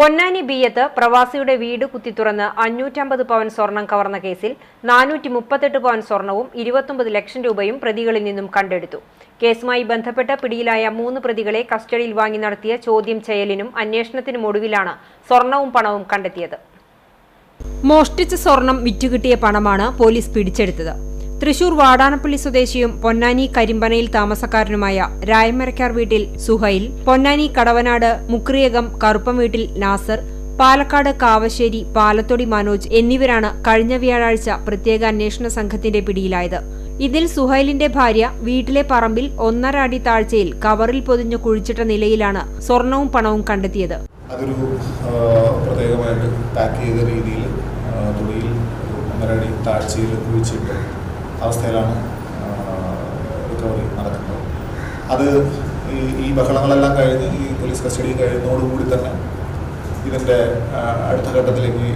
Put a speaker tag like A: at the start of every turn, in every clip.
A: പൊന്നാനി ബിയത്ത് പ്രവാസിയുടെ വീട് കുത്തിത്തുറന്ന് 550 പവൻ സ്വർണം കവർന്ന കേസിൽ 438 പവൻ സ്വർണവും 29 ലക്ഷം രൂപയും പ്രതികളിൽ നിന്നും കണ്ടെടുത്തു. കേസുമായി ബന്ധപ്പെട്ട് പിടിയിലായ 3 പ്രതികളെ കസ്റ്റഡിയിൽ വാങ്ങി നടത്തിയ ചോദ്യം ചെയ്യലിനും അന്വേഷണത്തിനും ഒടുവിലാണ് സ്വർണവും പണവും കണ്ടെത്തിയത്. മോഷ്ടിച്ച സ്വർണം വിറ്റുകിട്ടിയ പണമാണ് പോലീസ് പിടിച്ചെടുത്തത്. തൃശൂർ വാടാനപ്പള്ളി സ്വദേശിയും പൊന്നാനി കരിമ്പനയിൽ താമസക്കാരനുമായ രായമരക്കാർ വീട്ടിൽ സുഹൈൽ, പൊന്നാനി കടവനാട് മുക്രിയകം കറുപ്പം വീട്ടിൽ നാസർ, പാലക്കാട് കാവശ്ശേരി പാലത്തൊടി മനോജ് എന്നിവരാണ് കഴിഞ്ഞ വ്യാഴാഴ്ച പ്രത്യേക അന്വേഷണ സംഘത്തിന്റെ പിടിയിലായത്. ഇതിൽ സുഹൈലിന്റെ ഭാര്യ വീട്ടിലെ പറമ്പിൽ 1.5 അടി താഴ്ചയിൽ കവറിൽ പൊതിഞ്ഞു കുഴിച്ചിട്ട നിലയിലാണ് സ്വർണവും പണവും കണ്ടെത്തിയത്.
B: അതൊരു പ്രത്യേകമായിട്ട് പാക്ക് ചെയ്ത രീതിയിൽ തുണിയിൽ 1.5 അടി താഴ്ചയിൽ കുഴിച്ചിട്ട് അവസ്ഥയിലാണ് റിക്കവറി നടക്കുന്നത്. അത് ഈ ബഹളങ്ങളെല്ലാം കഴിഞ്ഞ് ഈ പോലീസ് കസ്റ്റഡി കഴിയുന്നതോടുകൂടി തന്നെ ഇതിൻ്റെ അടുത്ത ഘട്ടത്തിലേക്ക്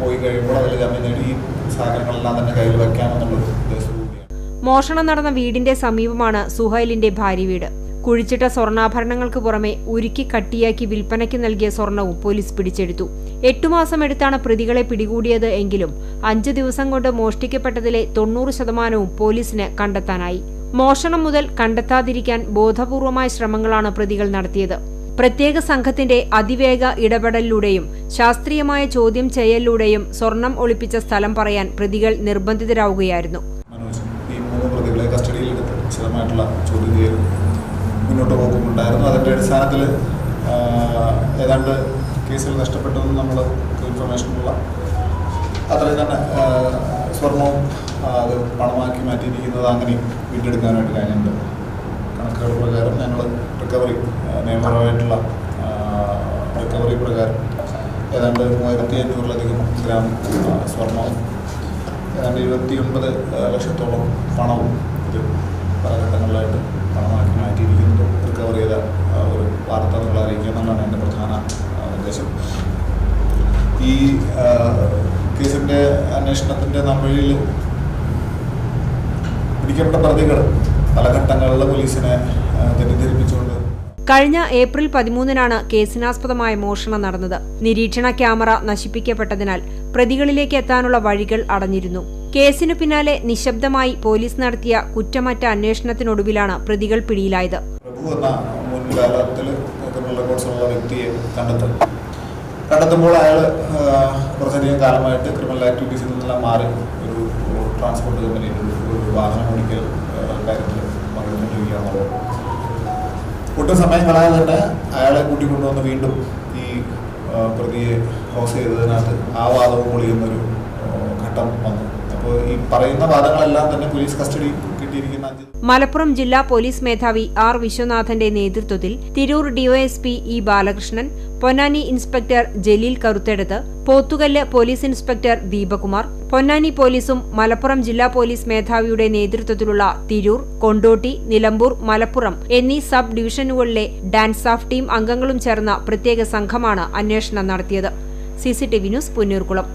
B: പോയി കഴിയുമ്പോൾ അതിൽ ജാമ്യം നേടി ഈ സാധനങ്ങളെല്ലാം തന്നെ കയ്യിൽ വയ്ക്കാമെന്നുള്ളൊരു ഉദ്ദേശം കൂടിയാണ്.
A: മോഷണം നടന്ന വീടിന്റെ സമീപമാണ് സുഹൈലിന്റെ ഭാര്യ വീട്. കുഴിച്ചിട്ട സ്വർണ്ണാഭരണങ്ങൾക്ക് പുറമെ ഉരുക്കി കട്ടിയാക്കി വിൽപ്പനയ്ക്ക് നൽകിയ സ്വർണവും പോലീസ് പിടിച്ചെടുത്തു. 8 മാസം എടുത്താണ് പ്രതികളെ പിടികൂടിയത് എങ്കിലും 5 ദിവസം കൊണ്ട് മോഷ്ടിക്കപ്പെട്ടതിലെ 90% പോലീസിന് കണ്ടെത്താനായി. മോഷണം മുതൽ കണ്ടെത്താതിരിക്കാൻ ബോധപൂർവമായ ശ്രമങ്ങളാണ് പ്രതികൾ നടത്തിയത്. പ്രത്യേക സംഘത്തിന്റെ അതിവേഗ ഇടപെടലിലൂടെയും ശാസ്ത്രീയമായ ചോദ്യം ചെയ്യലിലൂടെയും സ്വർണം ഒളിപ്പിച്ച സ്ഥലം പറയാൻ പ്രതികൾ നിർബന്ധിതരാവുകയായിരുന്നു.
B: ഈ 3 പ്രതികളെ കസ്റ്റഡിയിലെടുത്ത് വിശദമായിട്ടുള്ള ചോദ്യം ചെയ്യൽ മുന്നോട്ട് പോകുന്നുണ്ടായിരുന്നു. അതിൻ്റെ അടിസ്ഥാനത്തിൽ ഏതാണ്ട് കേസിൽ നഷ്ടപ്പെട്ടതെന്ന് നമ്മൾ ഇൻഫർമേഷനുള്ള അത്രയും തന്നെ സ്വർണവും അത് പണമാക്കി മാറ്റിയിരിക്കുന്നത് അങ്ങനെ വീണ്ടെടുക്കാനായിട്ട് കഴിഞ്ഞിട്ടുണ്ട്. കണക്കുകൾ പ്രകാരം ഞങ്ങൾ റിക്കവറി നിയമപരമായിട്ടുള്ള റിക്കവറി പ്രകാരം ഏതാണ്ട് 3500-ലധികം ഗ്രാം സ്വർണവും ഏതാണ്ട് 29 ലക്ഷത്തോളം പണവും ഇത് പല ഘട്ടങ്ങളിലായിട്ട് പണമാക്കി മാറ്റിയിരിക്കുന്നത് റിക്കവർ ചെയ്ത ഒരു വാർത്ത നിങ്ങൾ അറിയിക്കുക എന്നുള്ളതാണ് എൻ്റെ പ്രധാന ഉദ്ദേശം. ഈ കേസിൻ്റെ അന്വേഷണത്തിൻ്റെ നമ്മളിൽ പിടിക്കപ്പെട്ട പ്രതികൾ പല ഘട്ടങ്ങളിൽ പോലീസിനെ തെറ്റിദ്ധരിപ്പിച്ചുകൊണ്ട്
A: കഴിഞ്ഞ ഏപ്രിൽ 13-നാണ് കേസിനാസ്പദമായ മോഷണം നടന്നത്. നിരീക്ഷണ ക്യാമറ നശിപ്പിക്കപ്പെട്ടതിനാൽ പ്രതികളിലേക്ക് എത്താനുള്ള വഴികൾ അടഞ്ഞിരുന്നു. കേസിനു പിന്നാലെ നിശബ്ദമായി പോലീസ് നടത്തിയ കുറ്റമറ്റ അന്വേഷണത്തിനൊടുവിലാണ് പ്രതികൾ പിടിയിലായത്.
B: പ്രഭു എന്ന മുൻകാലത്തിൽ ക്രിമിനൽ റെക്കോർഡ്സുള്ള വ്യക്തിയെ കണ്ടെത്തുമ്പോൾ അയാൾ കുറച്ചധികം കാലമായിട്ട് ക്രിമിനൽ ആക്ടിവിറ്റീസിൽ നിന്നെല്ലാം മാറി ഒരു ട്രാൻസ്പോർട്ട് കമ്പനിയിൽ ഒരു വാഹനം ഓടിക്കൽ കാര്യത്തിൽ പങ്കെടുത്തുകൊണ്ടിരിക്കുകയാണല്ലോ. ഒട്ടും സമയം കളയാതെ തന്നെ അയാളെ കൂട്ടിക്കൊണ്ടുവന്ന് വീണ്ടും ഈ പ്രതിയെ ഹൗസ് ചെയ്തതിനകത്ത് ആ വാദവും പൊളിയുന്നൊരു ഘട്ടം വന്നു. അപ്പോൾ ഈ പറയുന്ന വാദങ്ങളെല്ലാം തന്നെ പോലീസ് കസ്റ്റഡി കിട്ടിയിരിക്കുന്ന
A: മലപ്പുറം ജില്ലാ പോലീസ് മേധാവി ആർ വിശ്വനാഥന്റെ നേതൃത്വത്തിൽ Tirur DYSP E Balakrishnan, Ponnani inspector Jaleel Karuthedath, Pothukallu police inspector Deepakumar, Ponnani പോലീസും മലപ്പുറം ജില്ലാ പോലീസ് മേധാവിയുടെ നേതൃത്വത്തിലുള്ള തിരൂർ, കൊണ്ടോട്ടി, നിലമ്പൂർ, മലപ്പുറം എന്നീ സബ് ഡിവിഷനുകളിലെ ഡാൻസ് ഓഫ് ടീം അംഗങ്ങളും ചേർന്ന പ്രത്യേക സംഘമാണ് അന്വേഷണം നടത്തിയത്. CCTV news, Punnoorkulam.